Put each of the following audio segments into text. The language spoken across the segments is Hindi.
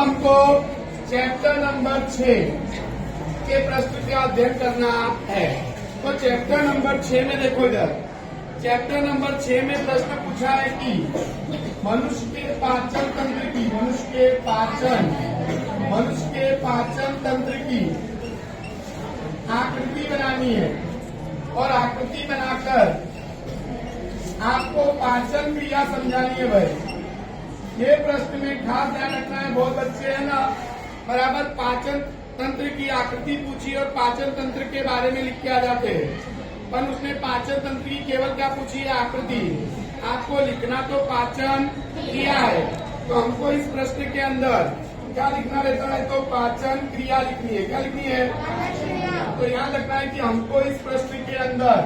हमको चैप्टर नंबर 6 के प्रश्न का अध्ययन करना है। तो चैप्टर नंबर 6 में देखो इधर, चैप्टर नंबर 6 में प्रश्न पूछा है कि मनुष्य के पाचन तंत्र की मनुष्य के पाचन तंत्र की आकृति बनानी है और आकृति बनाकर आपको पाचन क्रिया समझानी है। भाई ये प्रश्न में खास ध्यान रखना है, बहुत बच्चे है ना बराबर पाचन तंत्र की आकृति पूछी और पाचन तंत्र के बारे में लिख के आ जाते हैं, पर उसने पाचन तंत्र की केवल क्या पूछी है, आकृति। आपको लिखना तो पाचन क्रिया है, तो हमको इस प्रश्न के अंदर क्या लिखना रहता है, तो पाचन क्रिया लिखनी है। क्या लिखनी है, तो यहाँ लगता है कि हमको इस प्रश्न के अंदर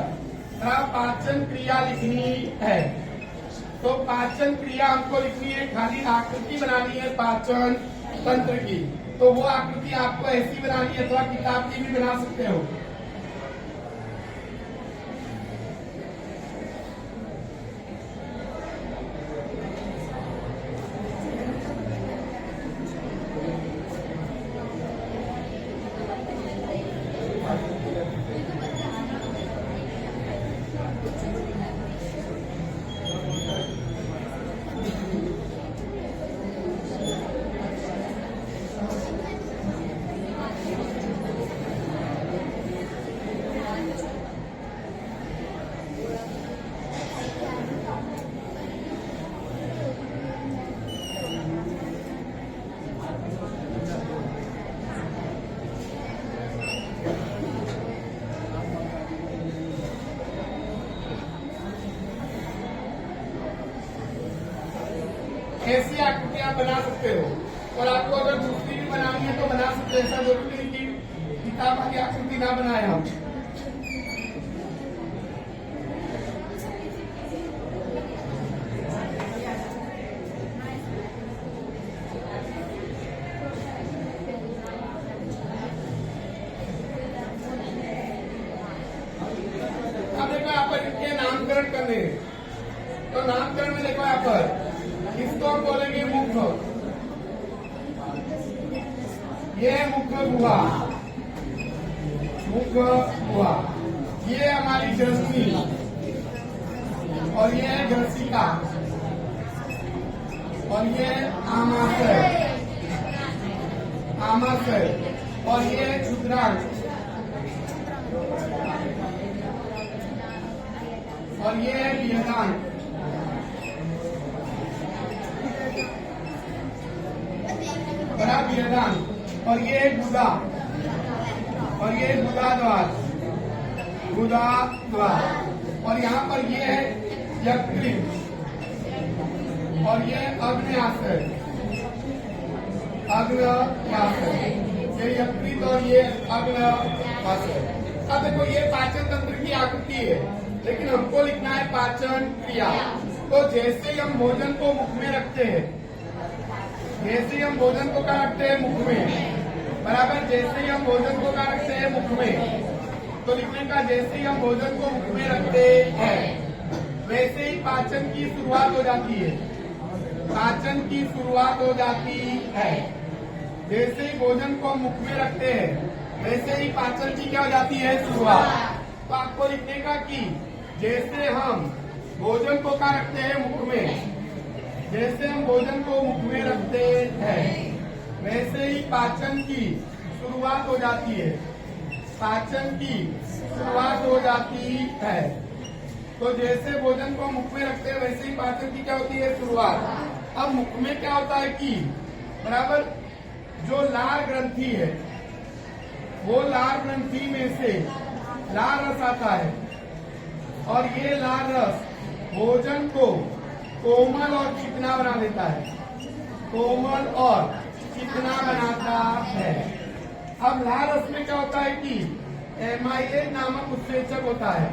पाचन क्रिया लिखनी है। तो पाचन क्रिया हमको लिखनी है, खाली आकृति बनानी है पाचन तंत्र की। तो वो आकृति आपको ऐसी बनानी है, अथवा किताब की भी बना सकते हो। ऐसी आकृति आप बना सकते हो, और आपको अगर दूसरी भी बनानी है तो बना सकते हो। ऐसा जरूरी नहीं कि किताब की आकृति ना बनाए हम। अब देखो यहाँ पर इनके नामकरण करने, तो नामकरण में देखो यहाँ पर इसको बोलेंगे मुख, ये मुख गुहा, ये हमारी ग्रसनी, और ये है ग्रसिका, और ये आमाशय, और ये है क्षुद्रांग, और ये है विहदांग, और ये गुदा, और ये गुदा द्वार, और यहाँ पर ये है यकृत, और ये अग्न्याशय, ये यकृत और ये अग्न्याशय। अब देखो ये पाचन तंत्र की आकृति है, लेकिन हमको लिखना है पाचन क्रिया। तो जैसे हम भोजन को मुख में रखते हैं, जैसे हम भोजन को क्या रखते हैं, मुख में, बराबर। जैसे ही हम भोजन को क्या रखते हैं, मुख में, तो लिखने का जैसे ही हम भोजन को मुख में रखते हैं वैसे ही पाचन की शुरुआत हो जाती है। पाचन की शुरुआत हो जाती है, जैसे ही भोजन को मुख में रखते हैं वैसे ही पाचन की क्या हो जाती है, शुरुआत। तो आपको लिखने का कि जैसे हम भोजन को क्या रखते हैं, मुख में, जैसे हम भोजन को मुख में रखते हैं वैसे ही पाचन की शुरुआत हो जाती है। पाचन की शुरुआत हो जाती है, तो जैसे भोजन को मुख में रखते हैं वैसे ही पाचन की क्या होती है, शुरुआत। अब मुख में क्या होता है कि बराबर जो लार ग्रंथि है, वो लार ग्रंथि में से लार रस आता है, और ये लार रस भोजन को कोमल और चिकना बना देता है, कोमल और चिकना बनाता है। अब लार रस में क्या होता है कि एमाइलेज नामक उत्सेचक होता है,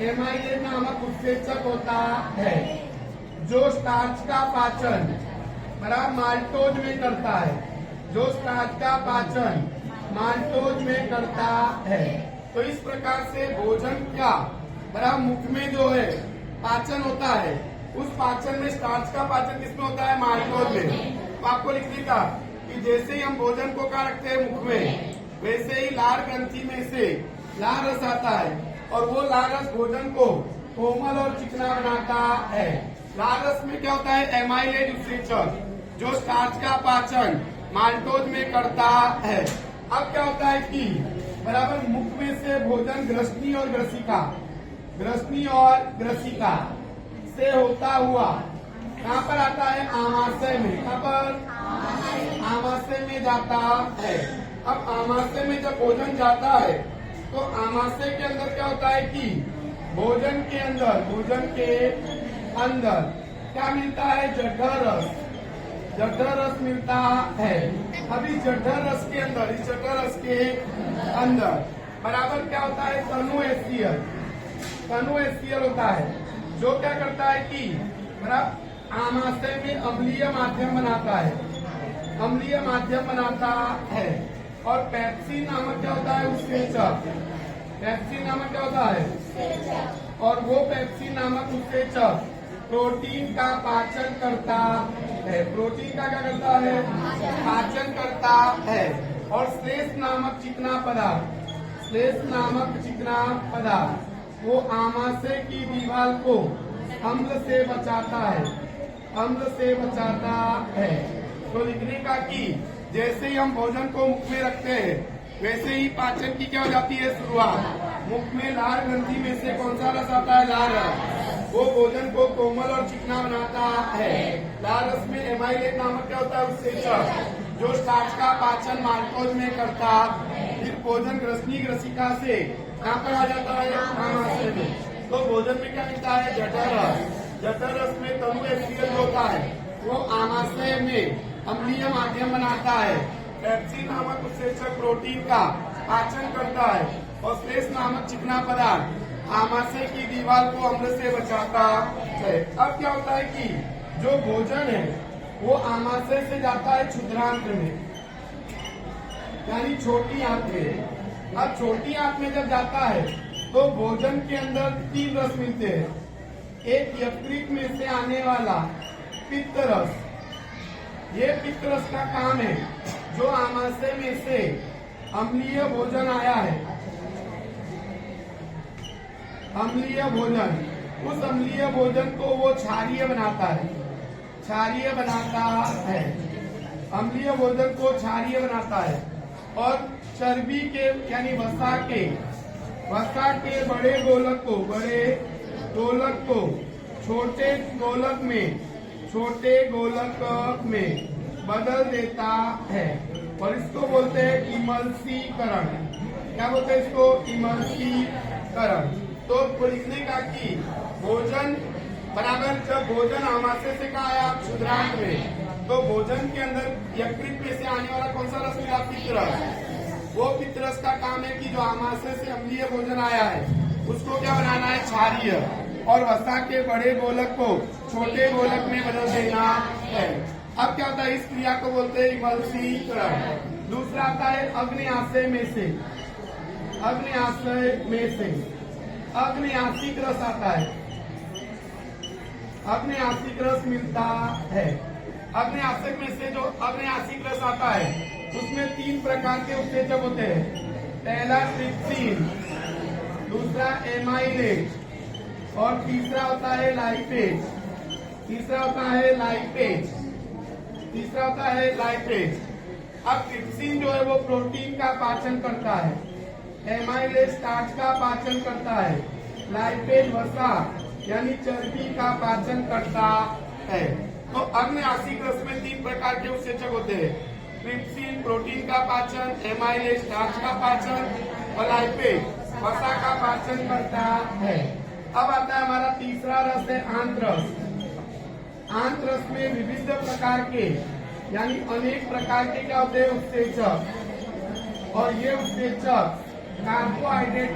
एमाइलेज नामक उत्सेचक होता है, जो स्टार्च का पाचन बराबर माल्टोज में करता है, जो स्टार्च का पाचन माल्टोज में करता है। तो इस प्रकार से भोजन का बराबर मुख में जो है पाचन होता है, उस पाचन में स्टार्च का पाचन किसमें होता है, माल्टोज में। तो आपको लिखने का कि जैसे ही हम भोजन को क्या रखते हैं मुख में, वैसे ही लार ग्रंथि में से लार रस आता है और वो लार रस भोजन को कोमल और चिकना बनाता है। लार रस में क्या होता है, एमाइलेज उत्सेचक जो स्टार्च का पाचन माल्टोज में करता है। अब क्या होता है कि बराबर मुख में से भोजन ग्रसनी और ग्रसिका से होता हुआ कहाँ पर आता है, आमाशय में। कहाँ पर, आमाशय में जाता है। अब आमाशय में जब भोजन जाता है तो आमाशय के अंदर क्या होता है कि भोजन के अंदर क्या मिलता है, जठर रस मिलता है। अभी जठर रस के अंदर, इस जठर रस के अंदर बराबर क्या होता है, तनु एसियल होता है, जो क्या करता है कि बराबर आमाशय में अम्लीय माध्यम बनाता है। और पेप्सिन नामक क्या होता है, उत्सेचक। पेप्सिन नामक क्या होता है, और वो पेप्सिन नामक उत्सेचक प्रोटीन का पाचन करता है। प्रोटीन का क्या करता है, पाचन करता है। और श्लेष नामक चिकना पदार्थ वो आमाशय की दीवार को अम्ल से बचाता है। तो लिखने का कि जैसे ही हम भोजन को मुख में रखते हैं वैसे ही पाचन की क्या हो जाती है, शुरुआत। मुख में लार ग्रंथि में से कौन सा रस आता है, लार रस। वो भोजन को कोमल और चिकना बनाता है। लार रस में एमाइलेज नामक क्या होता है, उत्सेचक जो स्टार्च का पाचन माल्टोज में करता। फिर भोजन ग्रसनी ग्रसिका से कहाँ पर आ जाता है, आमाशय में। तो भोजन में क्या मिलता है, जठर रस में तनु एसिड होता है, वो आमाशय में अम्लीय माध्यम बनाता है। पेप्सिन नामक उत्सेचक प्रोटीन का पाचन करता है और श्लेष नामक चिकना पदार्थ आमाशय की दीवार को अम्ल से बचाता है। अब क्या होता है कि जो भोजन है वो आमाशय से जाता है क्षुद्रांत्र में, यानी छोटी आंत में। अब छोटी आंत में जब जाता है तो भोजन के अंदर 3 रस मिलते हैं। एक यकृत में से आने वाला पित्त रस, ये पित्त रस का काम है, जो आमाशय में से अम्लीय भोजन आया है, उस अम्लीय भोजन को वो क्षारीय बनाता है। अम्लीय भोजन को क्षारीय बनाता है और चर्बी के यानी वसा के बड़े गोलक को छोटे गोलक में बदल देता है और इसको बोलते हैं इमल्सीकरण। क्या बोलते हैं इसको, इमल्सीकरण। तो लिखने का कि भोजन बराबर जब भोजन आमाशय से कहा आया क्षुद्रांत में, तो भोजन के अंदर यकृत में से आने वाला कौन सा रस मिला, पित्त रस। वो पित्त रस का काम है कि जो आमाशय से अम्लीय भोजन आया है उसको क्या बनाना है, क्षारीय, और वसा के बड़े गोलक को छोटे गोलक में बदल देना है। अब क्या होता है, इस क्रिया को बोलते हैं इमल्सीकरण। दूसरा आता है अग्न्याशय में से अग्न्यासिक रस आता है। अग्न्यासिक रस मिलता है। अग्न्यासिक में से जो अग्न्यासिक रस आता है उसमें 3 प्रकार के उत्सेचक होते हैं। पहला ट्रिप्सिन, दूसरा एमाइलेज और तीसरा होता है लाइपेज। अब ट्रिप्सिन जो है वो प्रोटीन का पाचन करता है, एमाइलेज स्टार्च का पाचन करता है, लाइपेज वसा यानी चर्बी का पाचन करता है। तो अग्न्यासिक रस में 3 प्रकार के उत्सेचक होते हैं, ट्रिप्सिन प्रोटीन का पाचन, एमाइलेज स्टार्च का पाचन और लाइपेज वसा का पाचन करता है। अब आता है हमारा तीसरा रस है आंत्रस। आंत्रस में विविध प्रकार के यानी अनेक प्रकार के क्या होते हैं, उत्सेचक। और ये उत्सेचक कार्बोहाइड्रेट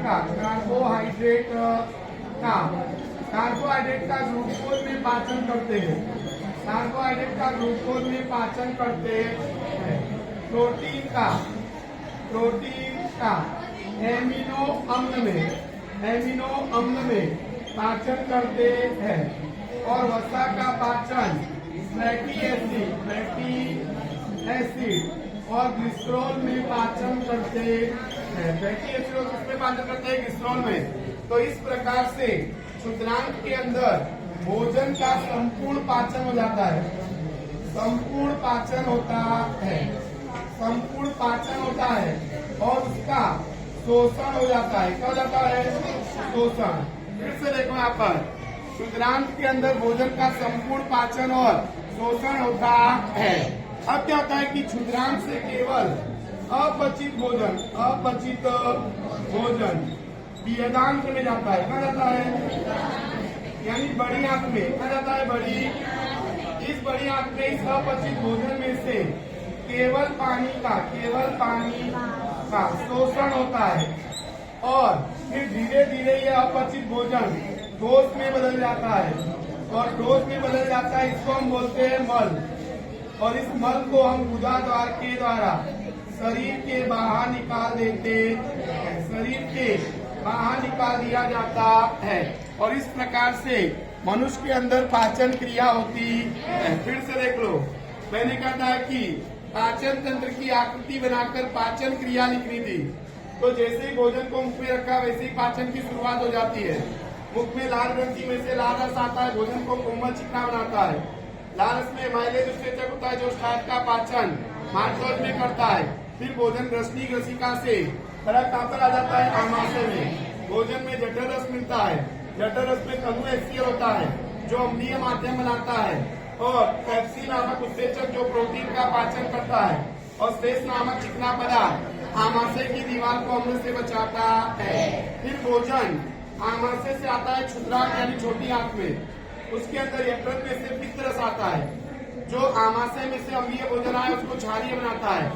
का ग्लूकोज में पाचन करते हैं। प्रोटीन का एमिनो अम्ल में पाचन करते हैं और वसा का पाचन फैटी एसिड और ग्लिसरॉल में पाचन करते हैं। फैटी एसिड और किसमें पाचन करते हैं? ग्लिसरॉल में। तो इस प्रकार से क्षुद्रांत के अंदर भोजन का संपूर्ण पाचन हो जाता है। संपूर्ण पाचन होता है, संपूर्ण पाचन होता है और उसका शोषण हो जाता है। क्या हो जाता है? शोषण। फिर से देखो यहाँ पर क्षुद्रांत के अंदर भोजन का संपूर्ण पाचन और शोषण होता है। अब क्या होता है कि क्षुद्रांत से केवल अपचित भोजन वियदांत में जाता है। कहा जाता है? यानी बड़ी आंत में। कहा जाता है? इस बड़ी आंत में इस अपचित भोजन में से केवल पानी का शोषण होता है और फिर धीरे धीरे यह अपचित भोजन ठोस में बदल जाता है और ठोस में बदल जाता है। इसको हम बोलते हैं मल और इस मल को हम गुदा द्वार के द्वारा शरीर के बाहर निकाल देते हैं। शरीर के बाहर निकाल दिया जाता है और इस प्रकार से मनुष्य के अंदर पाचन क्रिया होती है। फिर से देख लो, मैंने कहा था कि पाचन तंत्र की आकृति बनाकर पाचन क्रिया लिखनी थी। तो जैसे ही भोजन को मुख में रखा वैसे ही पाचन की शुरुआत हो जाती है। मुख में लाल ग्रंथि में से लाल रस आता है, भोजन को कोमल चिकना बनाता है। लाल रस में माइलेज उत्सेचक होता है जो स्टार्च का पाचन मार्चोज में करता है। फिर भोजन ग्रसनी ग्रसिका से फर्क कहाँ पर आ जाता है? आमाशय में। भोजन में जठर रस मिलता है। जठर रस में तनु HCl होता है जो अम्लीय माध्यम बनाता है और पेप्सी नामक उत्सेचक जो प्रोटीन का पाचन करता है और शेष नामक चिकना पदार्थ आमाशय की दीवार को अम्ल से बचाता है। फिर भोजन आमाशय से आता है क्षुद्रांत यानी छोटी आंत में। उसके अंदर यकृत में से पित्त रस आता है जो आमाशय में से अम्लीय भोजन आए उसको क्षारीय बनाता है।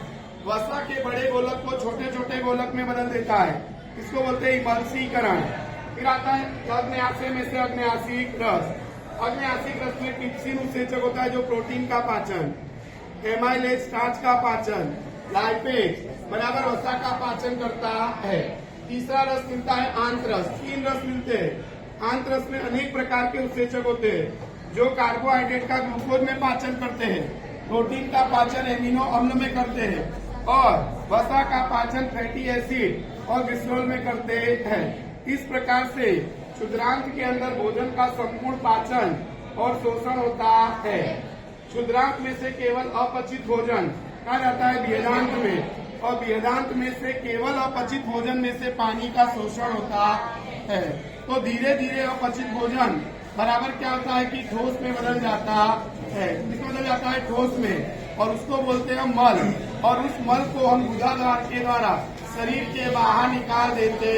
वसा के बड़े गोलक को छोटे छोटे गोलक में बदल देता है। इसको बोलते हैं इमल्सीकरण। फिर आता है अग्न्याशय में से अग्न्यासिक रस। अग्न्यासिक रस में टिप्सिन उत्सेचक होता है जो प्रोटीन का पाचन, एमाइलेज स्टार्च का पाचन, लाइपेज बराबर वसा का पाचन करता है। तीसरा रस मिलता है आंतरस। 3 रस मिलते हैं। आंतरस में अनेक प्रकार के उत्सेचक होते हैं जो कार्बोहाइड्रेट का ग्लूकोज में पाचन करते हैं, प्रोटीन का पाचन एमिनो अम्ल में करते हैं और वसा का पाचन फैटी एसिड और ग्लिसरॉल में करते हैं। इस प्रकार से क्षुद्रांत के अंदर भोजन का संपूर्ण पाचन और शोषण होता है। क्षुद्रांत में से केवल अपचित भोजन कहा जाता है वियदांत में और वियदांत में से केवल अपचित भोजन में से पानी का शोषण होता है। तो धीरे धीरे अपचित भोजन बराबर क्या होता है कि ठोस में बदल जाता है। किसमें बदल जाता है? ठोस में। और उसको बोलते हैं मल और उस मल को हम गुदा द्वार के द्वारा शरीर के बाहर निकाल देते